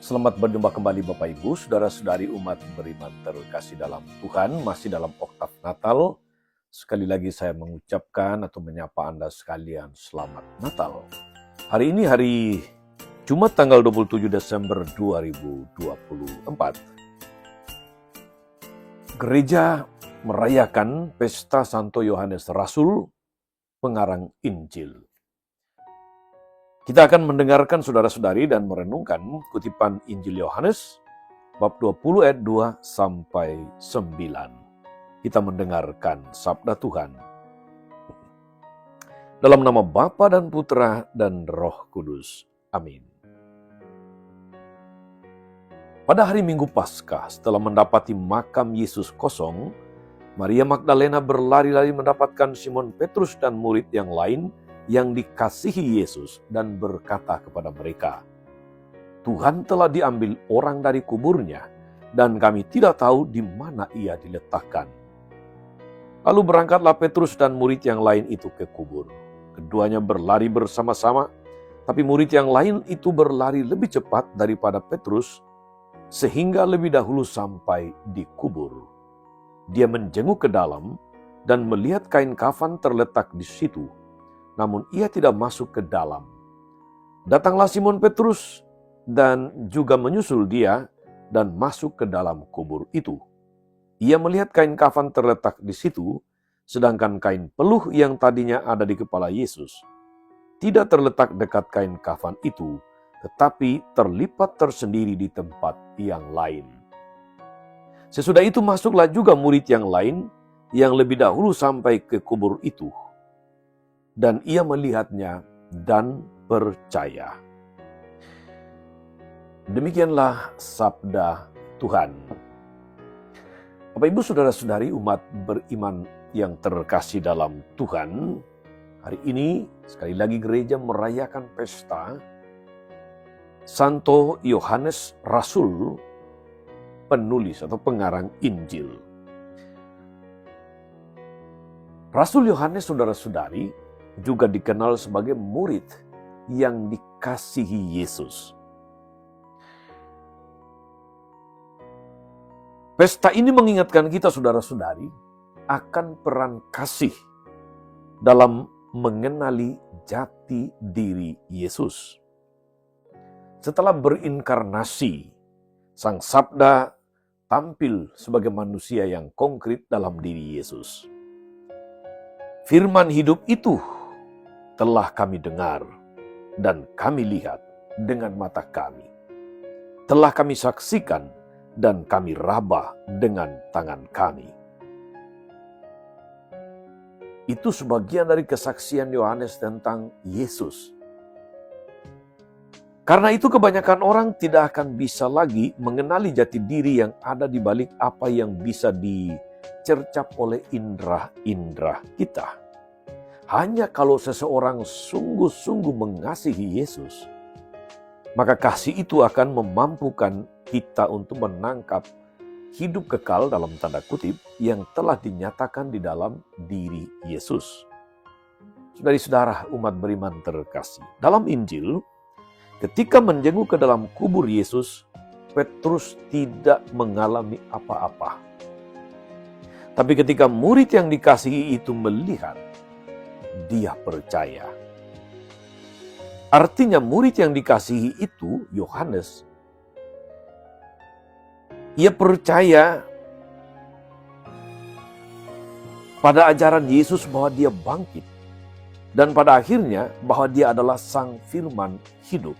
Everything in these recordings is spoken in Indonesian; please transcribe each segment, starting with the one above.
Selamat berjumpa kembali Bapak Ibu, Saudara-saudari umat beriman terkasih dalam Tuhan, masih dalam oktav Natal. Sekali lagi saya mengucapkan atau menyapa Anda sekalian selamat Natal. Hari ini hari Jumat tanggal 27 Desember 2024. Gereja merayakan pesta Santo Yohanes Rasul, pengarang Injil. Kita akan mendengarkan saudara-saudari dan merenungkan kutipan Injil Yohanes bab 20 ayat 2 sampai 9. Kita mendengarkan sabda Tuhan. Dalam nama Bapa dan Putra dan Roh Kudus. Amin. Pada hari Minggu Paskah, setelah mendapati makam Yesus kosong, Maria Magdalena berlari-lari mendapatkan Simon Petrus dan murid yang lain yang dikasihi Yesus dan berkata kepada mereka, "Tuhan telah diambil orang dari kuburnya dan kami tidak tahu di mana ia diletakkan." Lalu berangkatlah Petrus dan murid yang lain itu ke kubur. Keduanya berlari bersama-sama, tapi murid yang lain itu berlari lebih cepat daripada Petrus sehingga lebih dahulu sampai di kubur. Dia menjenguk ke dalam dan melihat kain kafan terletak di situ. Namun ia tidak masuk ke dalam. Datanglah Simon Petrus dan juga menyusul dia dan masuk ke dalam kubur itu. Ia melihat kain kafan terletak di situ, sedangkan kain peluh yang tadinya ada di kepala Yesus tidak terletak dekat kain kafan itu, tetapi terlipat tersendiri di tempat yang lain. Sesudah itu masuklah juga murid yang lain yang lebih dahulu sampai ke kubur itu. Dan ia melihatnya dan percaya. Demikianlah sabda Tuhan. Bapak Ibu Saudara-saudari umat beriman yang terkasih dalam Tuhan, hari ini sekali lagi gereja merayakan pesta Santo Yohanes Rasul, penulis atau pengarang Injil. Rasul Yohanes, saudara-saudari, juga dikenal sebagai murid yang dikasihi Yesus. Pesta ini mengingatkan kita saudara-saudari akan peran kasih dalam mengenali jati diri Yesus. Setelah berinkarnasi, Sang Sabda tampil sebagai manusia yang konkret dalam diri Yesus. Firman hidup itu telah kami dengar dan kami lihat dengan mata kami. Telah kami saksikan dan kami raba dengan tangan kami. Itu sebagian dari kesaksian Yohanes tentang Yesus. Karena itu kebanyakan orang tidak akan bisa lagi mengenali jati diri yang ada di balik apa yang bisa dicercap oleh indera-indera kita. Hanya kalau seseorang sungguh-sungguh mengasihi Yesus, maka kasih itu akan memampukan kita untuk menangkap hidup kekal dalam tanda kutip yang telah dinyatakan di dalam diri Yesus. Saudari-saudara umat beriman terkasih, dalam Injil, ketika menjenguk ke dalam kubur Yesus, Petrus tidak mengalami apa-apa. Tapi ketika murid yang dikasihi itu melihat, dia percaya. Artinya murid yang dikasihi itu, Yohanes, ia percaya pada ajaran Yesus bahwa dia bangkit. Dan pada akhirnya bahwa dia adalah Sang Firman hidup.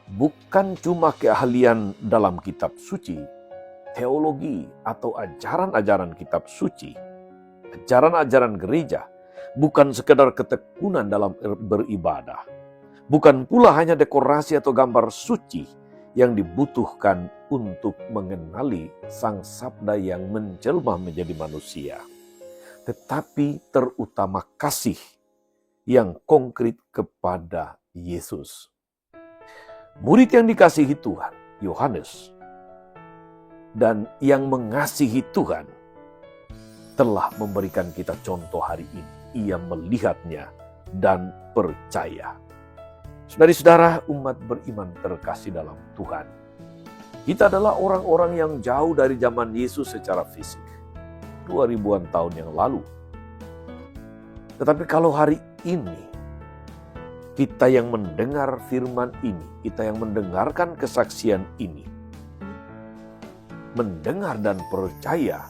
Bukan cuma keahlian dalam kitab suci, teologi atau ajaran-ajaran kitab suci, ajaran-ajaran gereja, bukan sekedar ketekunan dalam beribadah. Bukan pula hanya dekorasi atau gambar suci yang dibutuhkan untuk mengenali Sang Sabda yang menjelma menjadi manusia. Tetapi terutama kasih yang konkret kepada Yesus. Murid yang dikasihi Tuhan, Yohanes, dan yang mengasihi Tuhan, telah memberikan kita contoh hari ini. Ia melihatnya dan percaya. Saudara-saudara, umat beriman terkasih dalam Tuhan. Kita adalah orang-orang yang jauh dari zaman Yesus secara fisik. 2000-an tahun yang lalu. Tetapi kalau hari ini, kita yang mendengar firman ini, kita yang mendengarkan kesaksian ini, mendengar dan percaya,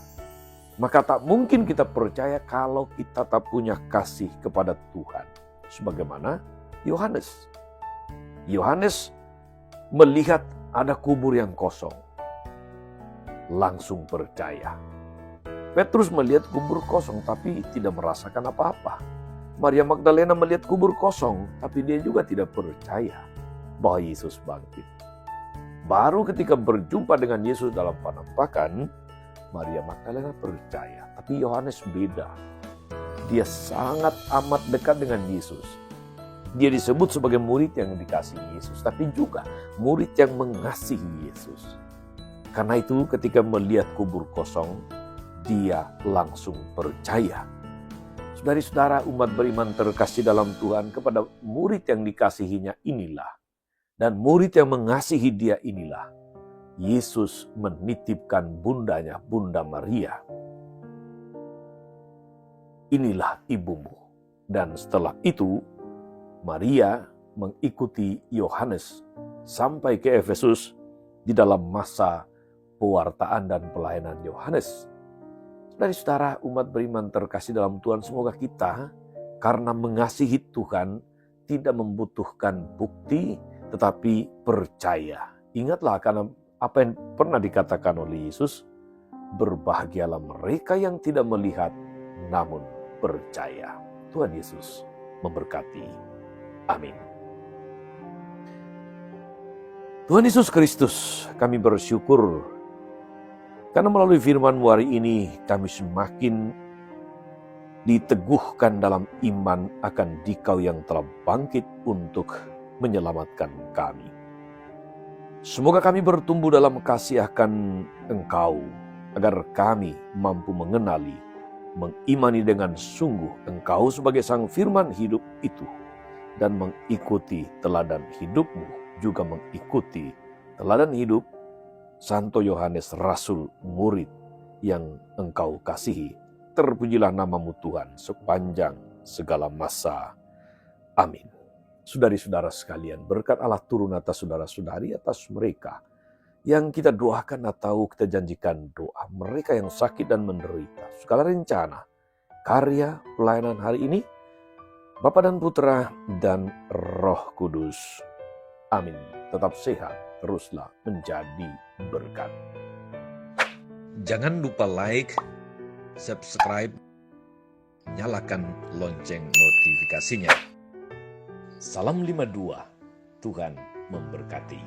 maka tak mungkin kita percaya kalau kita tak punya kasih kepada Tuhan. Sebagaimana Yohanes. Yohanes melihat ada kubur yang kosong. Langsung percaya. Petrus melihat kubur kosong tapi tidak merasakan apa-apa. Maria Magdalena melihat kubur kosong tapi dia juga tidak percaya bahwa Yesus bangkit. Baru ketika berjumpa dengan Yesus dalam penampakan, Maria Magdalena percaya. Tapi Yohanes beda. Dia sangat amat dekat dengan Yesus. Dia disebut sebagai murid yang dikasihi Yesus, tapi juga murid yang mengasihi Yesus. Karena itu ketika melihat kubur kosong, dia langsung percaya. Saudara-saudara, umat beriman terkasih dalam Tuhan, kepada murid yang dikasihinya inilah, dan murid yang mengasihi dia inilah, Yesus menitipkan bundanya, Bunda Maria. Inilah ibumu. Dan setelah itu, Maria mengikuti Yohanes sampai ke Efesus di dalam masa pewartaan dan pelayanan Yohanes. Saudara-saudara, umat beriman terkasih dalam Tuhan, semoga kita karena mengasihi Tuhan tidak membutuhkan bukti tetapi percaya. Ingatlah karena apa yang pernah dikatakan oleh Yesus, berbahagialah mereka yang tidak melihat namun percaya. Tuhan Yesus memberkati. Amin. Tuhan Yesus Kristus, kami bersyukur karena melalui firman-Mu hari ini kami semakin diteguhkan dalam iman akan Dikau yang telah bangkit untuk menyelamatkan kami. Semoga kami bertumbuh dalam kasih akan Engkau, agar kami mampu mengenali, mengimani dengan sungguh Engkau sebagai Sang Firman hidup itu, dan mengikuti teladan hidup-Mu, juga mengikuti teladan hidup Santo Yohanes Rasul, murid yang Engkau kasihi. Terpujilah nama-Mu Tuhan sepanjang segala masa. Amin. Saudari-saudara sekalian, berkat Allah turun atas saudara-saudari, atas mereka yang kita doakan atau kita janjikan doa, mereka yang sakit dan menderita, segala rencana, karya, pelayanan hari ini, Bapa dan Putra dan Roh Kudus. Amin. Tetap sehat, teruslah menjadi berkat. Jangan lupa like, subscribe, nyalakan lonceng notifikasinya. Salam 52, Tuhan memberkati.